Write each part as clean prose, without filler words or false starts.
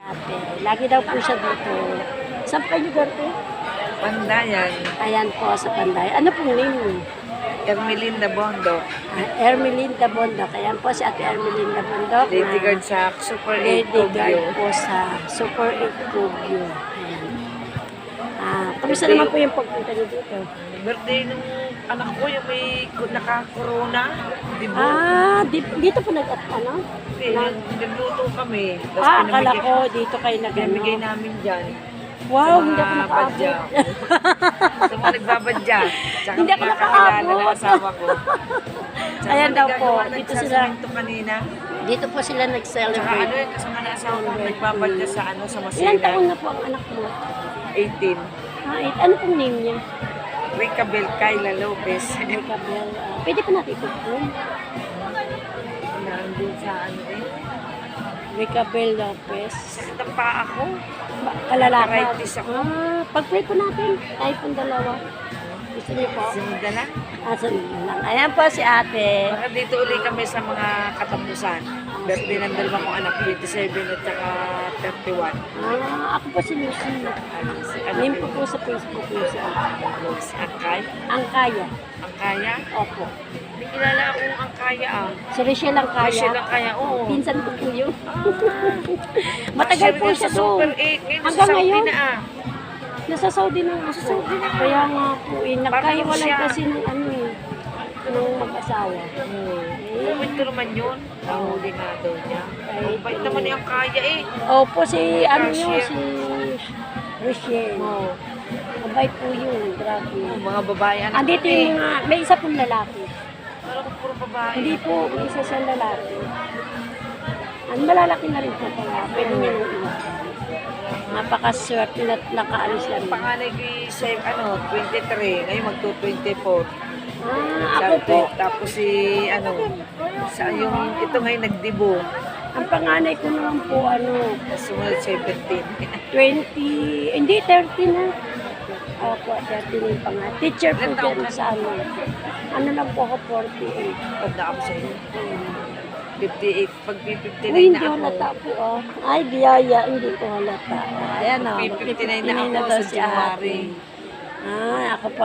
Ate, lagi daw po siya dito. Saan kayo lugar po? Pandayan, Ayan po sa Panday. Ano pong name niyo? Ermelinda Bondo, Ermelinda Bondok. Ayan po si Ate Ermelinda Bondok. Lady Guard sa Super 8 Lady Guard Tokyo. po sa Super 8 Kogyo. Ayan. Kamusta naman po yung pagpunta niyo dito? Birthday nung anak ko, yung may naka-corona, di ba? Dito po ano? Nagluto kami. Tapos Akala ko dito kayo pinamigay nag-ano. namin dyan. Wow, sa hindi mga ako nakaabot. badya. Sa mga nagbabadya. Tsaka Hindi ako kakakilala ng nakaabot. asawa ko. Tsaka Ayan daw po, nagagawa ng dito sila. sasamento kanina. Dito po sila Tsaka nag-celebrate. yung kasama ng asawa ko, nagbabadya sa sa Ilang Masena. taon na po ang anak mo? 18. Ano pong name niya? Rica Bel Kayla Lopez. Michael. Pwede po natin ito. Nandun sa Michael Lopez. Sakit ang paa ako. Kalalaka. Arthritis ako. Pag-pray po natin. Tayo pong dalawa. Gusto niyo po? Sinundan na. Sunod na lang. Ayan po si ate. Baka dito uli kami sa mga katapusan. Birthday ng dalawang kong anak, 27 at saka 31. Ako po si Lucy. Name ko po sa Facebook Lucy. Si Angkay. Ang kaya. Angkaya? Opo. May kilala akong Angkaya ah. Si Rachel ang kaya. Rachel Angkaya, oo. Pinsan ko po yun. Matagal po siya Super doon. 8. Ngayon Hanggang sa Saudi ngayon? na ah. Nasa Saudi na nga po. Kaya nga po, nagkahiwalay siya. kasi ng ano eh, ng mag-asawa. Kwento naman yun. Nahuli nga daw niya. Bait naman ni Angkaya eh. Opo, si ano yun, Cashier. si Rachel. Oo. Mabait po yun, grabe. Mga babae anak Andito ko eh. yung mga, may isa pong lalaki. Parang puro babae. Hindi po, may isa siyang lalaki. Ang malalaki na rin po pala. Pwede niya nung iwan. Napakaswerte na nakaalis na rin. Panganay ko yung 23. Ngayon magto-24. Ako po, Tapos si ito ngayon nagdibo. ang panganay ko naman po, Sumunod 17. 20, hindi, 30 na. Opo, 30 na yung panganay. Teacher po Ilan taon dyan ka sa ano lang po ako, 48. Tanda ako sa iyo. 58. Pag 59 Uy, hindi na ako. halata po, Ay, biyaya, hindi po halata. Ayan, Pag 59 na ako daw sa si ate. January. Ako po,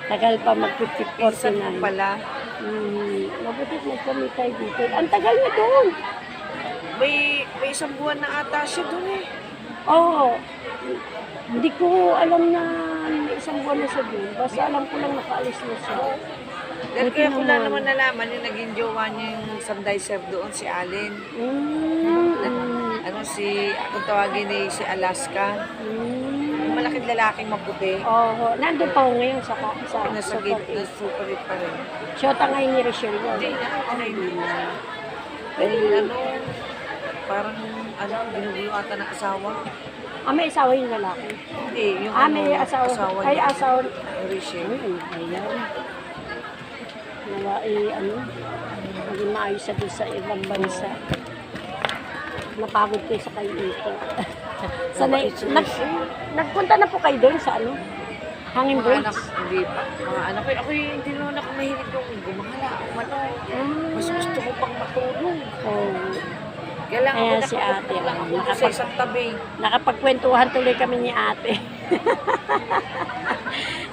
tagal pa mag-54 Pinsan ko na. pala. Mabuti nagkamit tayo dito. Ang tagal na doon. May isang buwan na ata siya doon eh. Oo. Hindi ko alam na may isang buwan na siya doon. Basta alam ko lang nakaalis na siya. Dahil Buti kaya ko na naman. naman nalaman yung naging jowa niya yung sandizer doon, si Allen. Kung tawagin ni si Alaska. Yung malaking lalaking maputi. Oo. Nandun pa ako ngayon sa Nasa gate na super hit pa rin. Shota ngayon ni Rachel yun. Hindi na. Dahil parang ginugulo ata ng asawa. May asawa yung lalaki. Hindi, yung May asawa. Ay, niya. asawa. Rachel. Ayan. Maging maayos siya doon sa ibang bansa. Napagod kayo sa kayo dito. Nagpunta na po kayo doon sa Hanging Mga Bridge? anak, hindi pa. Mga anak ko, ako yung hindi naman ako mahilig yung gumala. Mas gusto ko pang matulog. Kailangan Ayan ko si ate. lang ako sa isang tabi. Nakapagkwentuhan tuloy kami ni ate.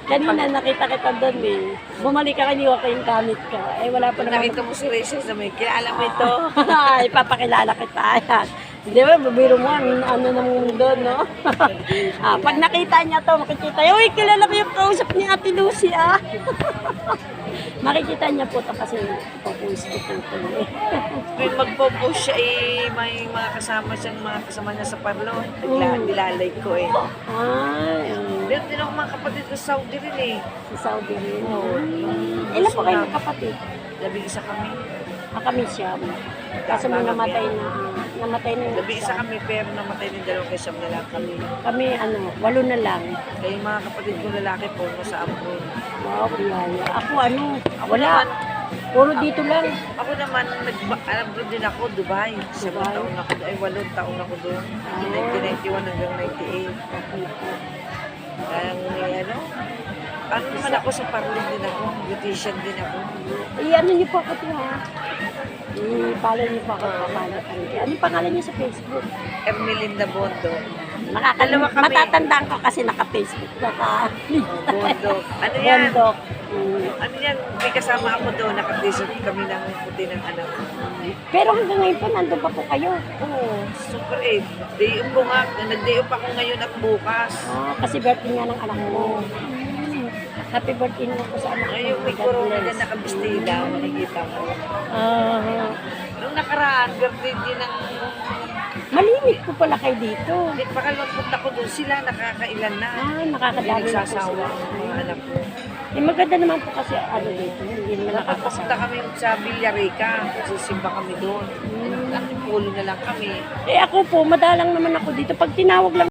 Kanina nakita kita doon eh. Bumalik ka kaniwa kayong gamit ka. Wala pa Pag naman. nakita mo si Rachel sa may, kilala mo ito. Ipapakilala kita. Ayan. Di ba, babiro mo ang naman doon, no? Pag nakita niya to, makikita, uy, kilala ko yung kausap ni Ate Lucy, Makikita niya po ito kasi popost ko po ito. Kung magpo-post siya may mga kasama niya sa parlo. Nilalay ko eh. Meron din ako mga kapatid ko sa Saudi rin eh. Sa Saudi rin. Ilan po kayo kapatid? Labing-isa kami. Kami siya. Kasi may namatay na yung Labing-isa kami pero namatay din dalawang kasyam na lang kami. Kami, 8 na lang. Kaya yung mga kapatid ko lalaki po, nasa abroad. Wow, biyaya. Ako, Ako wala. naman, Puro dito lang. Ako naman, abroad din ako, Dubai. 7 taon ako, 8 taon ako doon. 1991 hanggang 98. Kaya ano naman ako sa parlin din ako, beautician din ako. Ano niyo po ako ito, I-follow niyo po ako, papalo ka rin. Ano yung pangalan niyo sa Facebook? Ermelinda Bondo. Dalawa kami. Matatandaan ko kasi naka-Facebook. Bondo. Ano yan? Bondok. Ano yan? May kasama ako doon. Nakatisot kami ng puti ng anak ko. Pero hanggang ngayon po, nandun pa po kayo. Oo, super 8. Day off ko nga. Nag-day off ako ngayon at bukas. Kasi birthday nga ng anak mo. Happy birthday naman po sa anak mo. Ngayon may corona na nakabistila. Nakikita mo. Nung nakaraan, birthday din ng... Malimit po pala kayo dito. Pakalawang punta ko doon sila. Nakakailan na. Nakakadami na po Nagsasawa sila. ang mga anak ko. Maganda naman po kasi ano dito. Hindi naman Nakapunta kami sa Villarica. Sisimba kami doon. Nakipulo na lang kami. Ako po, madalang naman ako dito. Pag tinawag lang